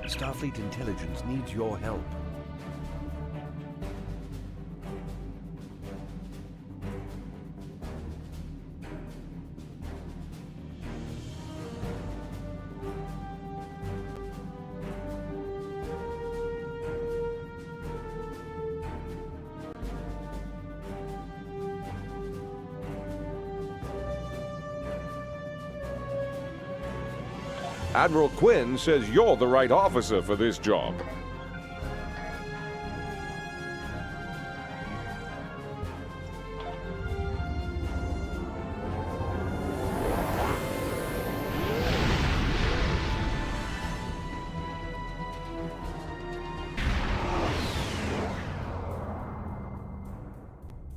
Starfleet intelligence needs your help. Admiral Quinn says you're the right officer for this job.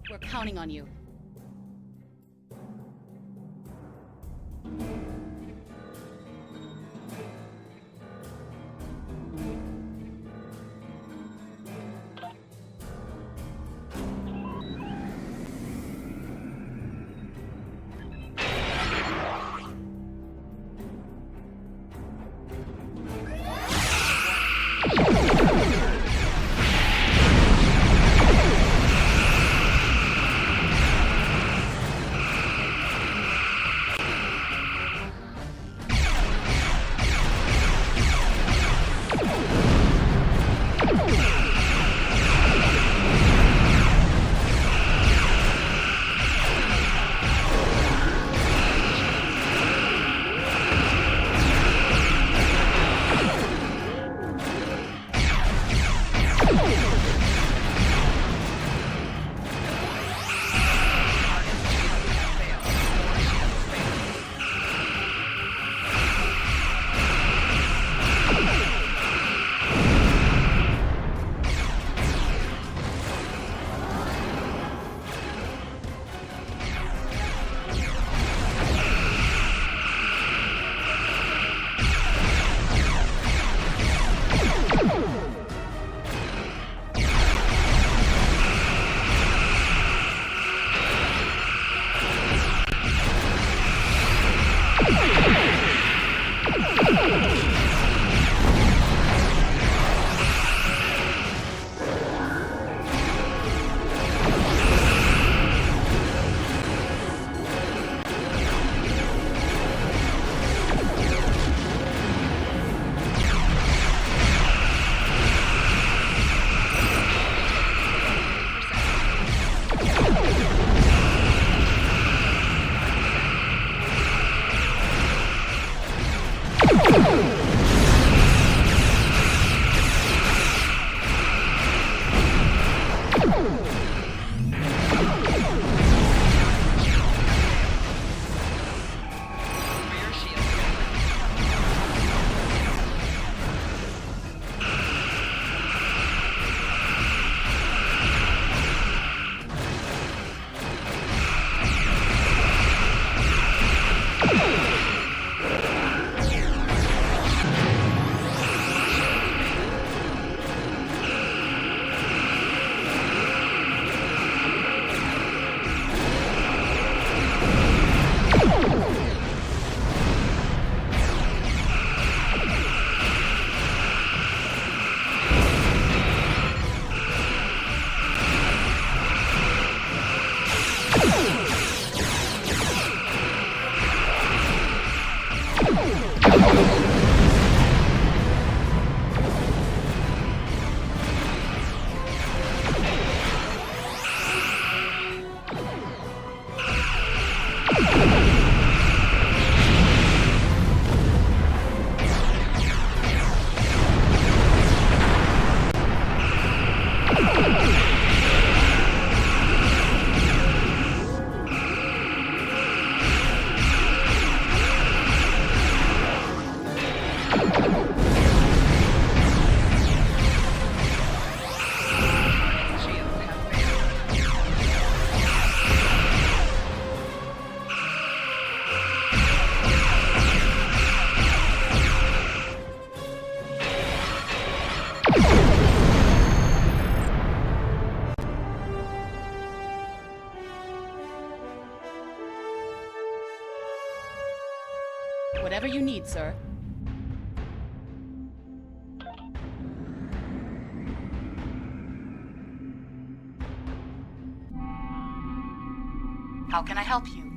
We're counting on you. Whatever you need, sir. How can I help you?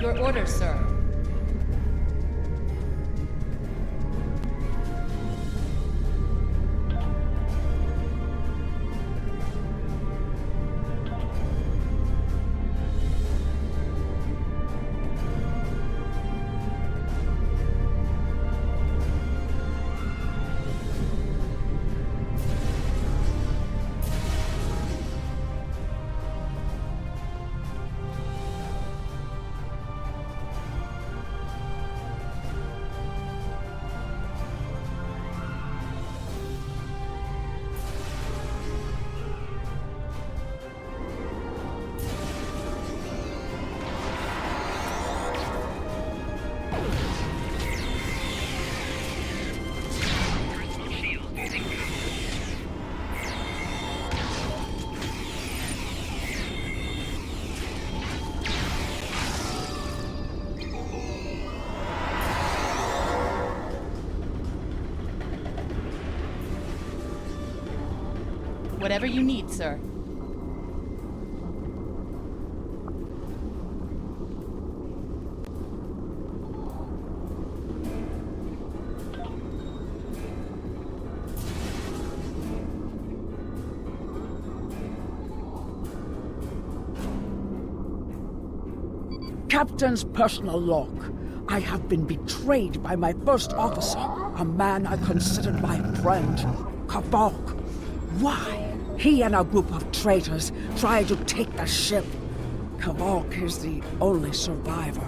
Your order, sir. Whatever you need, sir. Captain's personal log. I have been betrayed by my first officer, a man I considered my friend, Kavok. Why? He and a group of traitors tried to take the ship. Kavok is the only survivor.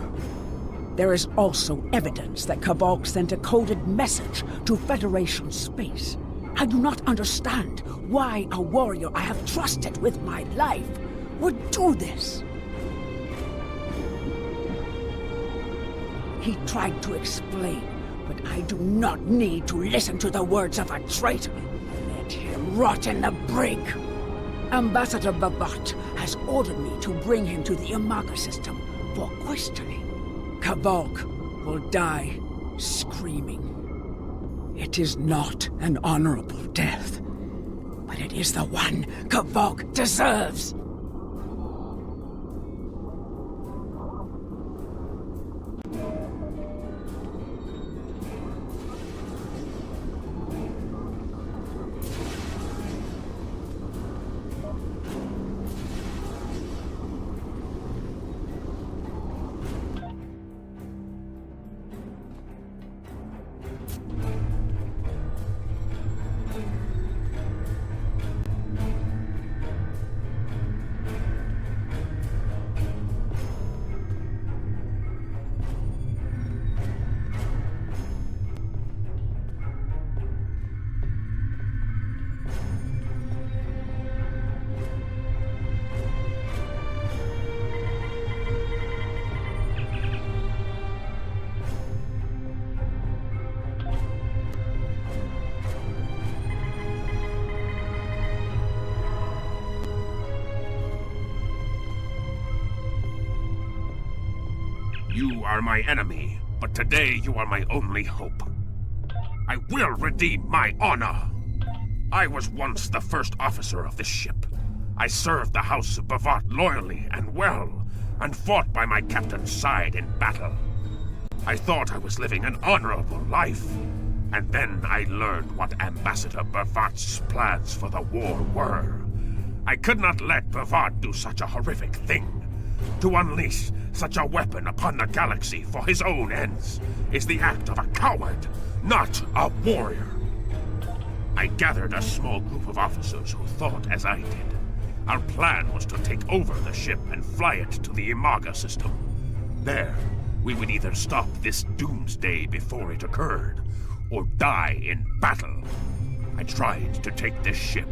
There is also evidence that Kavok sent a coded message to Federation space. I do not understand why a warrior I have trusted with my life would do this. He tried to explain, but I do not need to listen to the words of a traitor. Let him rot in the brig. Ambassador Babat has ordered me to bring him to the Imaga system for questioning. Kavok will die screaming. It is not an honorable death, but it is the one Kavok deserves. You are my enemy, but today you are my only hope. I will redeem my honor. I was once the first officer of this ship. I served the House of Bavat loyally and well, and fought by my captain's side in battle. I thought I was living an honorable life, and then I learned what Ambassador Bavat's plans for the war were. I could not let Bavat do such a horrific thing. To unleash such a weapon upon the galaxy for his own ends is the act of a coward, not a warrior. I gathered a small group of officers who thought as I did. Our plan was to take over the ship and fly it to the Imaga system. There, we would either stop this doomsday before it occurred, or die in battle. I tried to take this ship.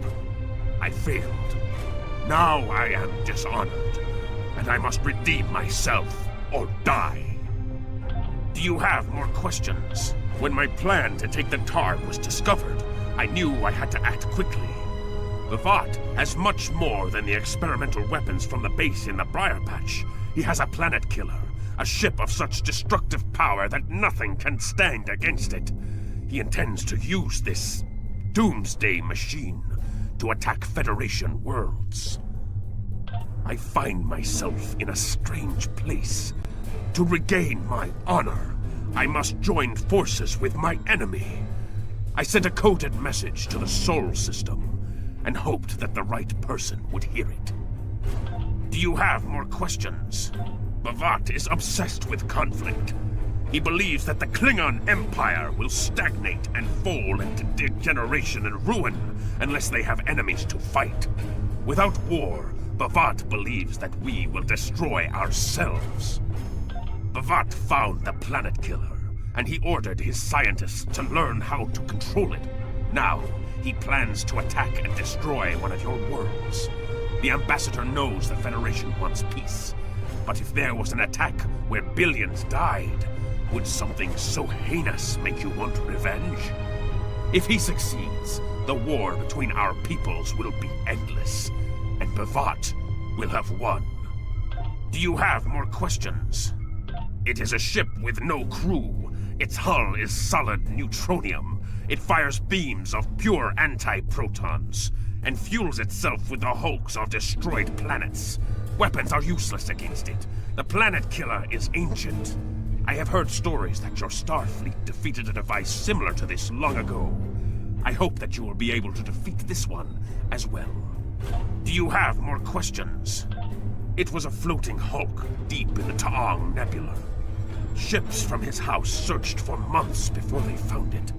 I failed. Now I am dishonored, and I must redeem myself or die. Do you have more questions? When my plan to take the TARG was discovered, I knew I had to act quickly. Bavat has much more than the experimental weapons from the base in the Briar Patch. He has a planet killer, a ship of such destructive power that nothing can stand against it. He intends to use this Doomsday machine to attack Federation worlds. I find myself in a strange place. To regain my honor, I must join forces with my enemy. I sent a coded message to the Sol system and hoped that the right person would hear it. Do you have more questions? Bavat is obsessed with conflict. He believes that the Klingon Empire will stagnate and fall into degeneration and ruin unless they have enemies to fight. Without war, Bavat believes that we will destroy ourselves. Bavat found the planet killer, and he ordered his scientists to learn how to control it. Now, he plans to attack and destroy one of your worlds. The Ambassador knows the Federation wants peace, but if there was an attack where billions died, would something so heinous make you want revenge? If he succeeds, the war between our peoples will be endless, and Bavat will have won. Do you have more questions? It is a ship with no crew. Its hull is solid neutronium. It fires beams of pure anti-protons, and fuels itself with the hulks of destroyed planets. Weapons are useless against it. The planet killer is ancient. I have heard stories that your Starfleet defeated a device similar to this long ago. I hope that you will be able to defeat this one as well. Do you have more questions? It was a floating hulk deep in the Taong Nebula. Ships from his house searched for months before they found it.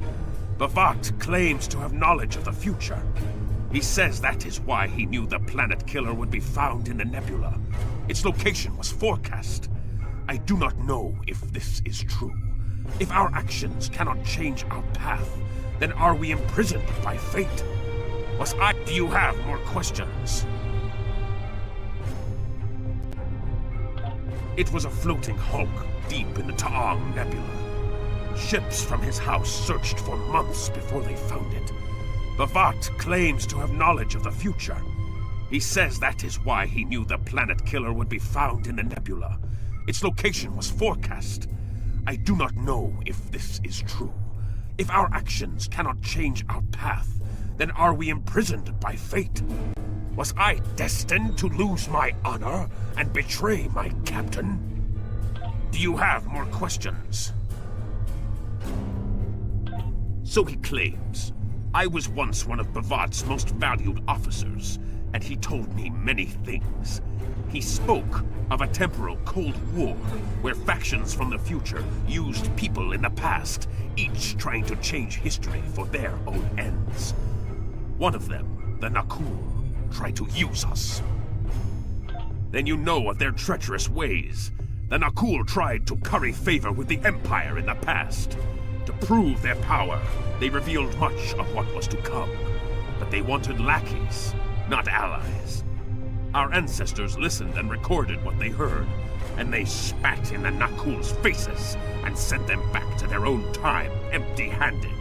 Bavat claims to have knowledge of the future. He says that is why he knew the planet killer would be found in the nebula. Its location was forecast. I do not know if this is true. If our actions cannot change our path, then are we imprisoned by fate? Do you have more questions? It was a floating hulk deep in the Taong Nebula. Ships from his house searched for months before they found it. Bavat claims to have knowledge of the future. He says that is why he knew the planet killer would be found in the nebula. Its location was forecast. I do not know if this is true. If our actions cannot change our path, then are we imprisoned by fate? Was I destined to lose my honor and betray my captain? Do you have more questions? So he claims. I was once one of Bavat's most valued officers, and he told me many things. He spoke of a temporal Cold War, where factions from the future used people in the past, each trying to change history for their own ends. One of them, the Nakul, tried to use us. Then you know of their treacherous ways. The Nakul tried to curry favor with the Empire in the past. To prove their power, they revealed much of what was to come. But they wanted lackeys, not allies. Our ancestors listened and recorded what they heard, and they spat in the Nakul's faces and sent them back to their own time empty-handed.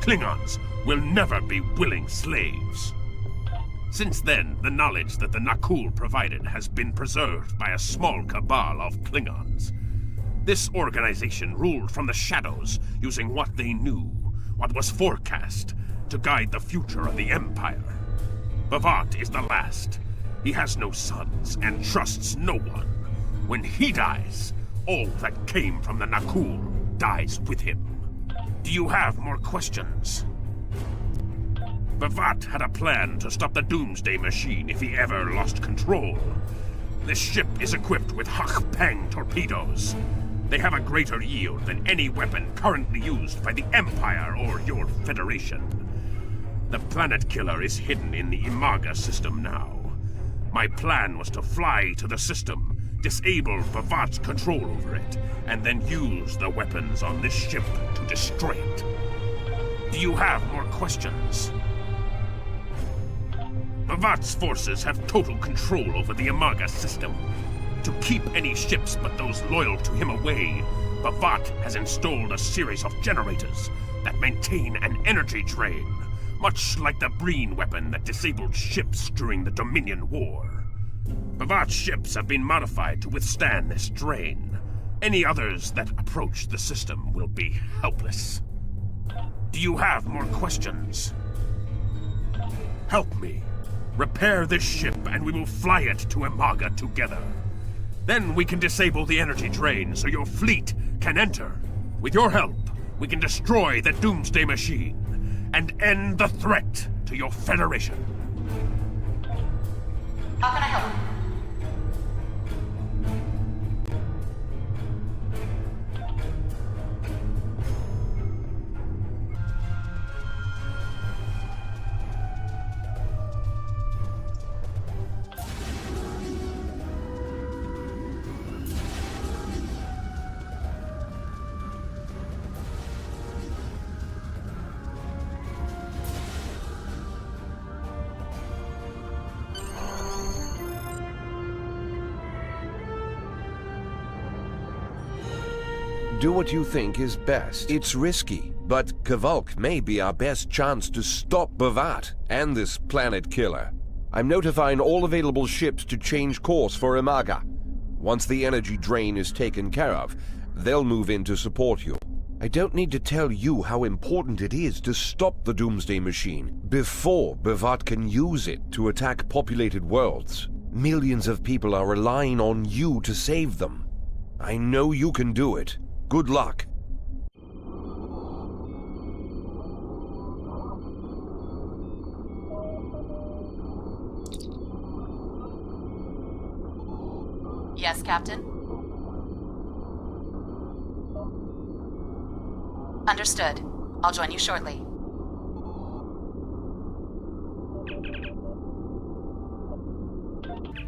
Klingons will never be willing slaves. Since then, the knowledge that the Nakul provided has been preserved by a small cabal of Klingons. This organization ruled from the shadows, using what they knew, what was forecast, to guide the future of the Empire. Bavat is the last. He has no sons and trusts no one. When he dies, all that came from the Nakul dies with him. Do you have more questions? Bavat had a plan to stop the Doomsday Machine if he ever lost control. This ship is equipped with Hak-Pang torpedoes. They have a greater yield than any weapon currently used by the Empire or your Federation. The planet killer is hidden in the Imaga system now. My plan was to fly to the system, disable Bavat's control over it, and then use the weapons on this ship to destroy it. Do you have more questions? Bavat's forces have total control over the Imaga system. To keep any ships but those loyal to him away, Bavat has installed a series of generators that maintain an energy drain, much like the Breen weapon that disabled ships during the Dominion War. Bavat's ships have been modified to withstand this drain. Any others that approach the system will be helpless. Do you have more questions? Help me. Repair this ship and we will fly it to Imaga together. Then we can disable the energy drain so your fleet can enter. With your help, we can destroy the Doomsday Machine and end the threat to your Federation. How can I help? Do what you think is best. It's risky, but Kvalk may be our best chance to stop Bavat and this planet killer. I'm notifying all available ships to change course for Imaga. Once the energy drain is taken care of, they'll move in to support you. I don't need to tell you how important it is to stop the Doomsday Machine before Bavat can use it to attack populated worlds. Millions of people are relying on you to save them. I know you can do it. Good luck. Yes, Captain? Understood. I'll join you shortly.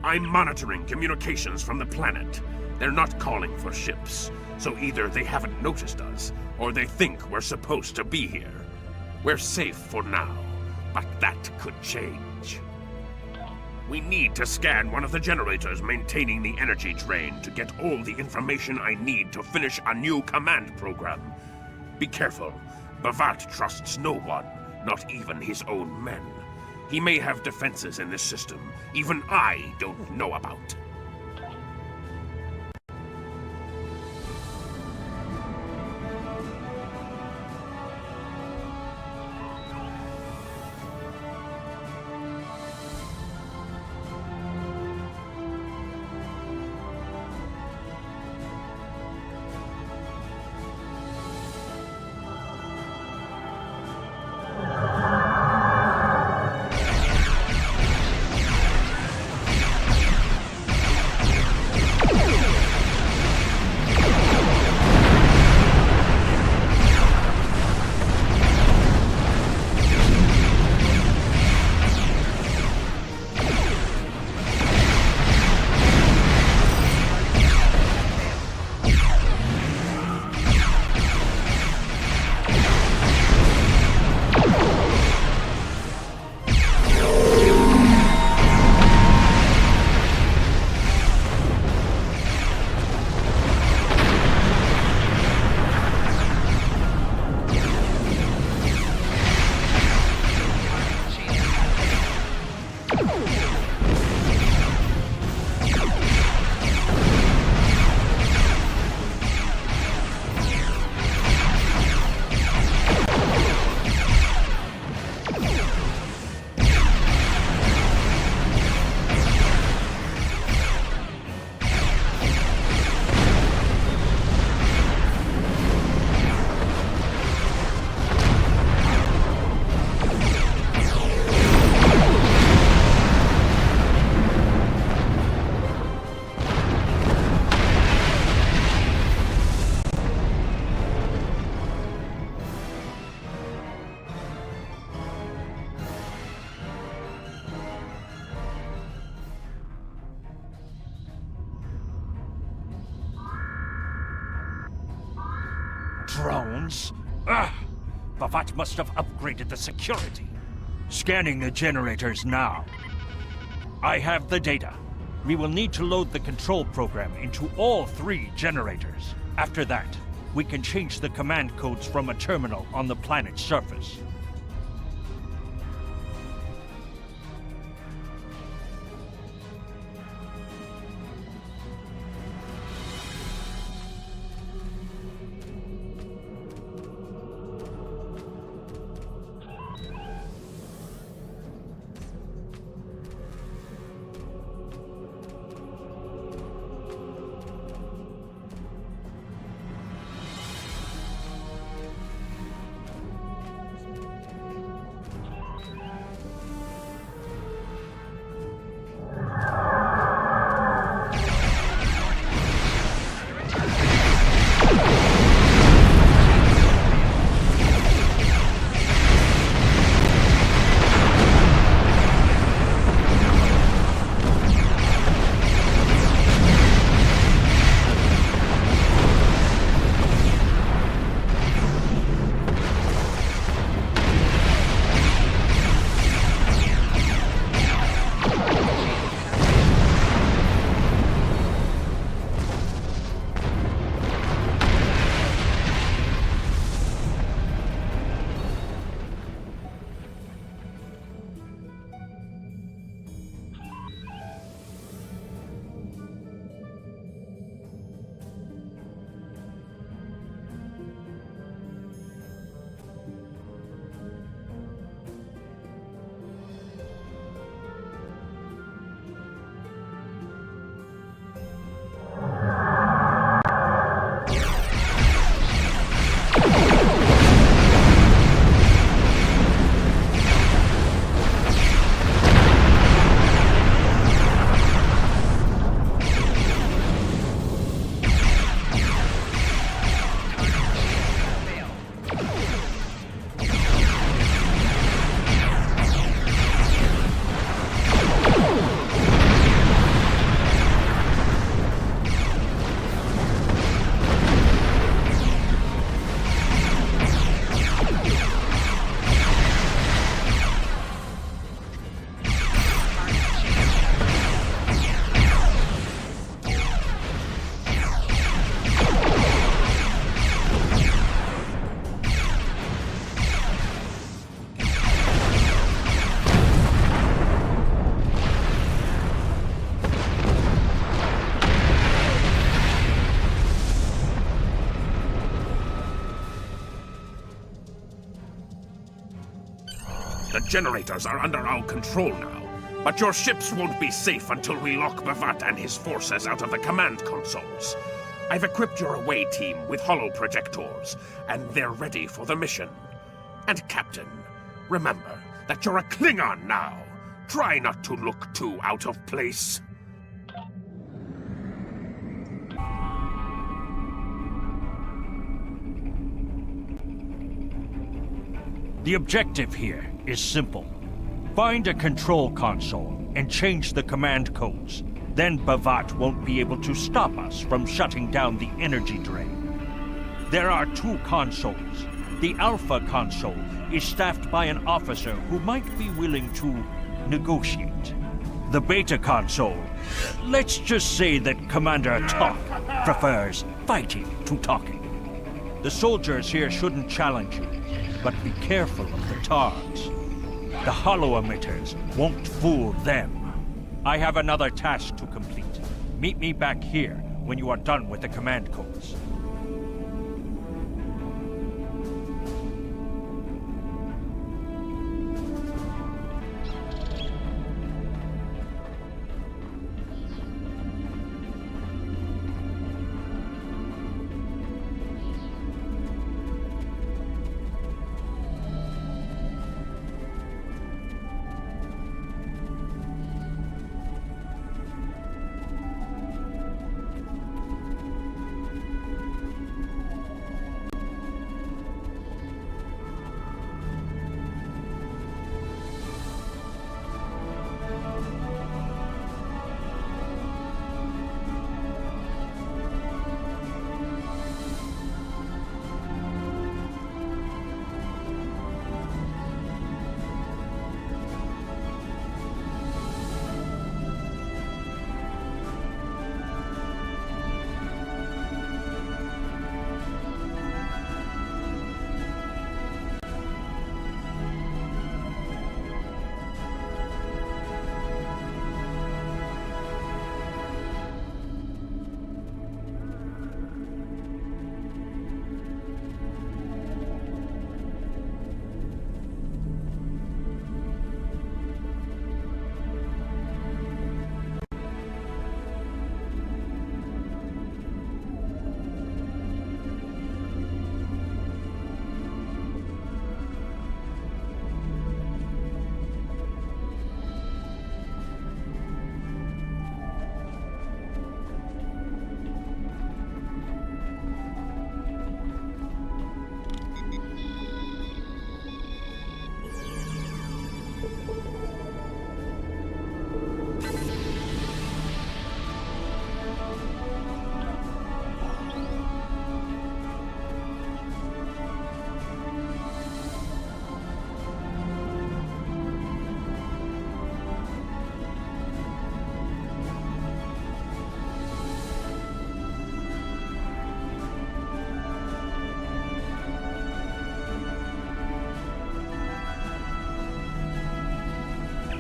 I'm monitoring communications from the planet. They're not calling for ships, so either they haven't noticed us, or they think we're supposed to be here. We're safe for now, but that could change. We need to scan one of the generators maintaining the energy drain to get all the information I need to finish a new command program. Be careful. Bavat trusts no one, not even his own men. He may have defenses in this system even I don't know about. drones? Ugh! Bavat must have upgraded the security. Scanning the generators now. I have the data. We will need to load the control program into all 3 generators. After that, we can change the command codes from a terminal on the planet's surface. The generators are under our control now, but your ships won't be safe until we lock Bavat and his forces out of the command consoles. I've equipped your away team with holo projectors, and they're ready for the mission. And Captain, remember that you're a Klingon now. Try not to look too out of place. The objective here is simple. Find a control console and change the command codes. Then Bavat won't be able to stop us from shutting down the energy drain. There are 2 consoles. The Alpha console is staffed by an officer who might be willing to negotiate. The Beta console, let's just say that Commander Talk prefers fighting to talking. The soldiers here shouldn't challenge you, but be careful of the TOS. The holo emitters won't fool them. I have another task to complete. Meet me back here when you are done with the command codes.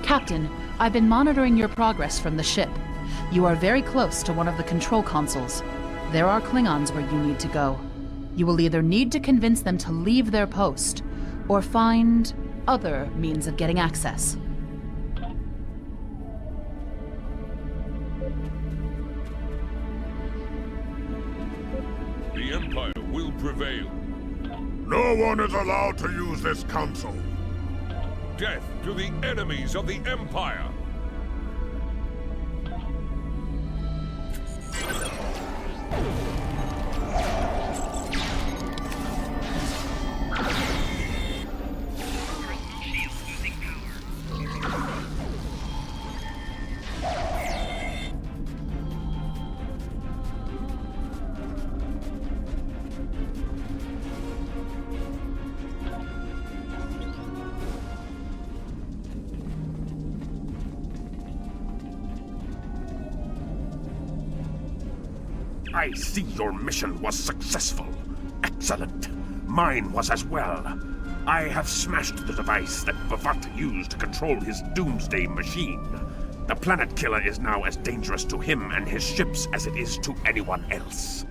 Captain, I've been monitoring your progress from the ship. You are very close to one of the control consoles. There are Klingons where you need to go. You will either need to convince them to leave their post, or find other means of getting access. The Empire will prevail. No one is allowed to use this console. Death to the enemies of the Empire! I see your mission was successful. Excellent. Mine was as well. I have smashed the device that Bavat used to control his Doomsday machine. The planet killer is now as dangerous to him and his ships as it is to anyone else.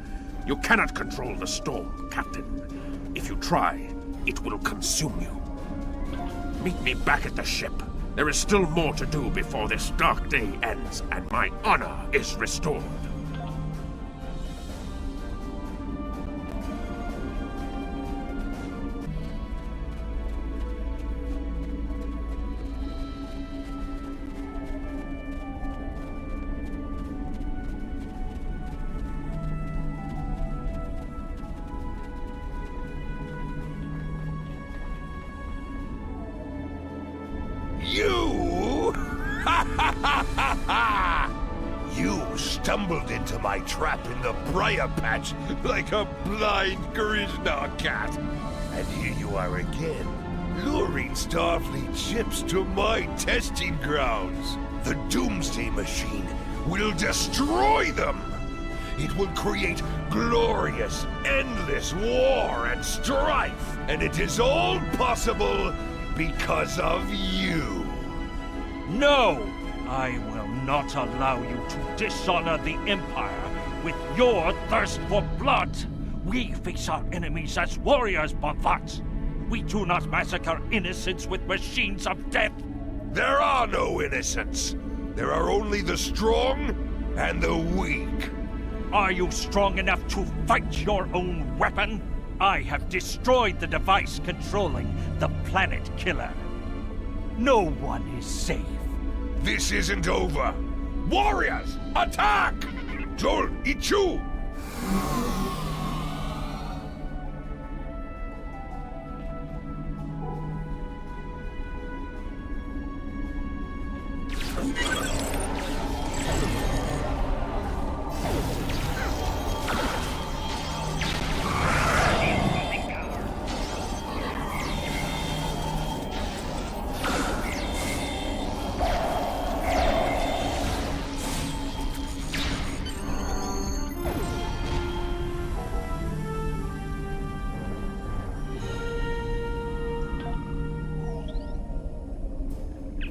You cannot control the storm, Captain. If you try, it will consume you. Meet me back at the ship. There is still more to do before this dark day ends and my honor is restored. You? You stumbled into my trap in the briar patch like a blind Grishna cat. And here you are again, luring Starfleet ships to my testing grounds. The Doomsday machine will destroy them. It will create glorious, endless war and strife. And it is all possible because of you. No! I will not allow you to dishonor the Empire with your thirst for blood! We face our enemies as warriors, Bavat! We do not massacre innocents with machines of death! There are no innocents. There are only the strong and the weak. Are you strong enough to fight your own weapon? I have destroyed the device controlling the planet killer. No one is safe. This isn't over. Warriors, attack! Joel, Ichu!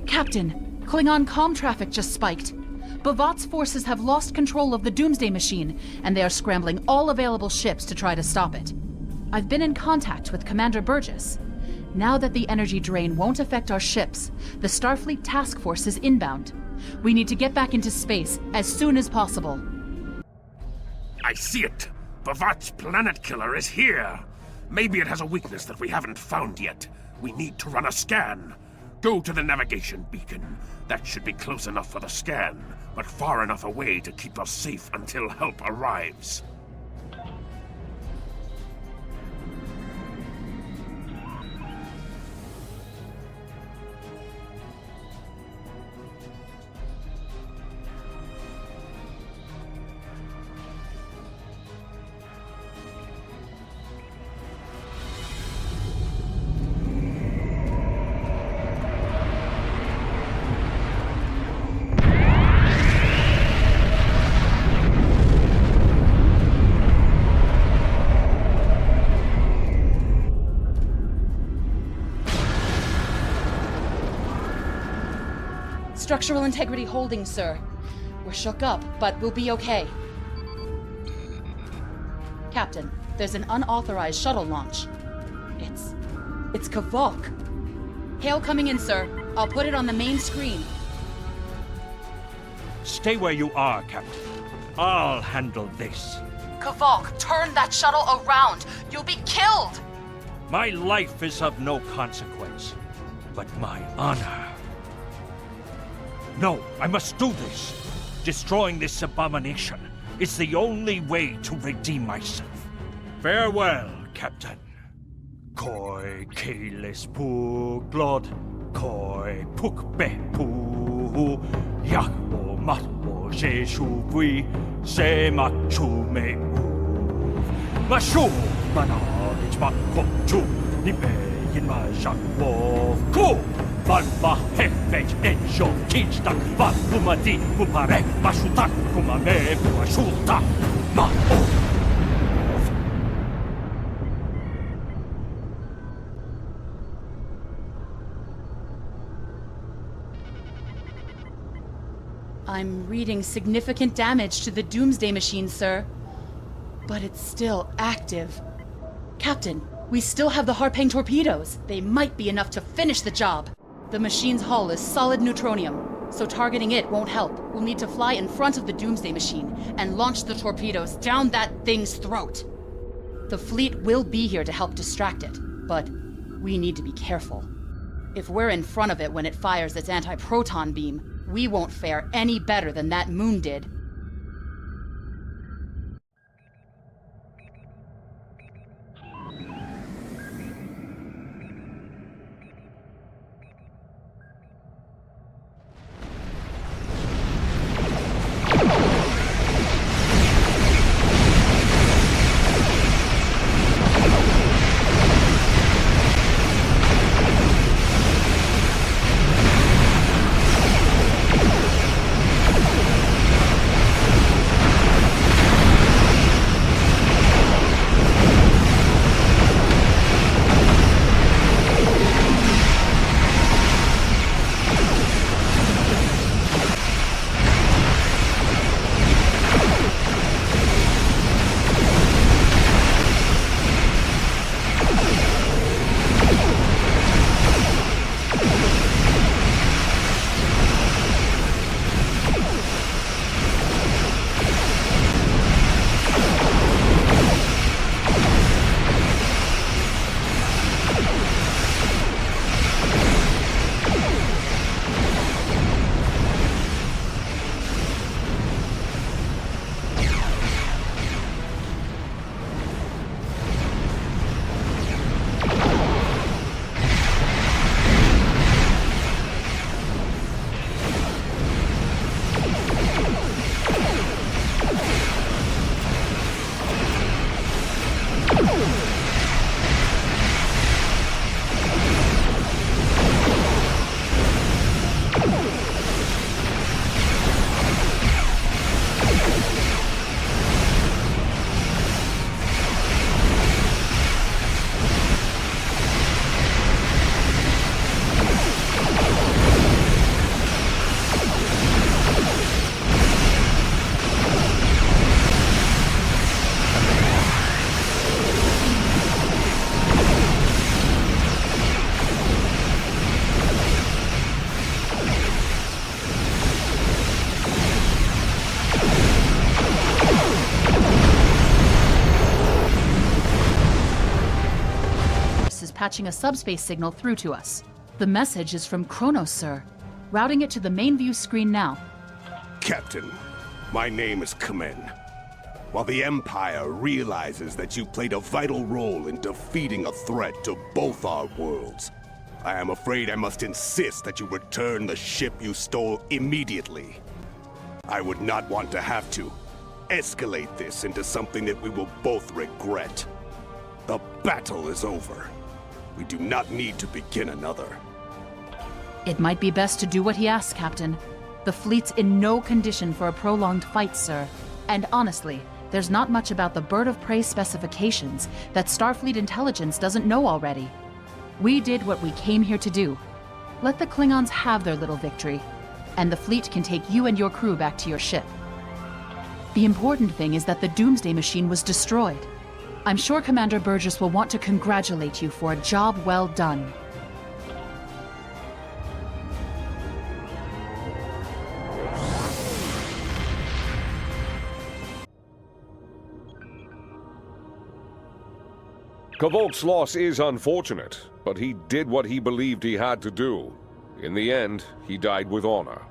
Captain, Klingon comm traffic just spiked. Bavat's forces have lost control of the Doomsday machine, and they are scrambling all available ships to try to stop it. I've been in contact with Commander Burgess. Now that the energy drain won't affect our ships, the Starfleet task force is inbound. We need to get back into space as soon as possible. I see it. Bavat's planet killer is here. Maybe it has a weakness that we haven't found yet. We need to run a scan. Go to the navigation beacon. That should be close enough for the scan, but far enough away to keep us safe until help arrives. Structural integrity holding, sir. We're shook up, but we'll be okay. Captain, there's an unauthorized shuttle launch. It's Kavok. Hail coming in, sir. I'll put it on the main screen. Stay where you are, Captain. I'll handle this. Kavok, turn that shuttle around! You'll be killed! My life is of no consequence, but my honor. No, I must do this. Destroying this abomination is the only way to redeem myself. Farewell, Captain. Koi keles pu glod, koi puk be pu, yakbo matbo jeshu bui, se machu me u. Mashu manavich makopchu, nipe yin ma jakbo ku. Valva hefej enjo kinsta, valumadi upare, mashutak kumame puashuta, ma o. I'm reading significant damage to the Doomsday machine, sir. But it's still active. Captain, we still have the Harpang torpedoes. They might be enough to finish the job. The machine's hull is solid neutronium, so targeting it won't help. We'll need to fly in front of the Doomsday machine and launch the torpedoes down that thing's throat. The fleet will be here to help distract it, but we need to be careful. If we're in front of it when it fires its anti-proton beam, we won't fare any better than that moon did. Patching a subspace signal through to us. The message is from Kronos, sir. Routing it to the main view screen now. Captain, my name is Kamen. While the Empire realizes that you played a vital role in defeating a threat to both our worlds, I am afraid I must insist that you return the ship you stole immediately. I would not want to have to escalate this into something that we will both regret. The battle is over. We do not need to begin another. It might be best to do what he asks, Captain. The fleet's in no condition for a prolonged fight, sir. And honestly, there's not much about the Bird of Prey specifications that Starfleet intelligence doesn't know already. We did what we came here to do. Let the Klingons have their little victory, and the fleet can take you and your crew back to your ship. The important thing is that the Doomsday machine was destroyed. I'm sure Commander Burgess will want to congratulate you for a job well done. Kvolk's loss is unfortunate, but he did what he believed he had to do. In the end, he died with honor.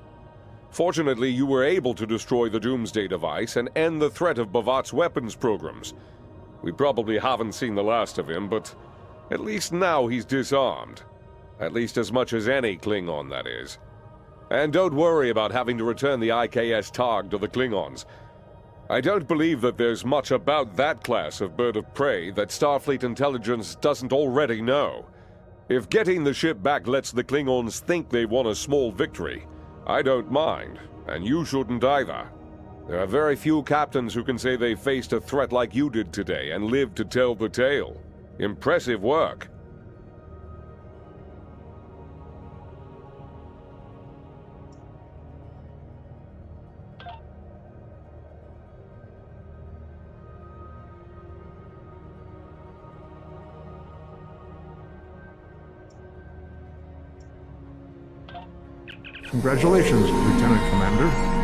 Fortunately, you were able to destroy the Doomsday Device and end the threat of Bavat's weapons programs. We probably haven't seen the last of him, but at least now he's disarmed. At least as much as any Klingon, that is. And don't worry about having to return the IKS Targ to the Klingons. I don't believe that there's much about that class of bird of prey that Starfleet intelligence doesn't already know. If getting the ship back lets the Klingons think they won a small victory, I don't mind, and you shouldn't either. There are very few captains who can say they faced a threat like you did today and lived to tell the tale. Impressive work. Congratulations, Lieutenant Commander.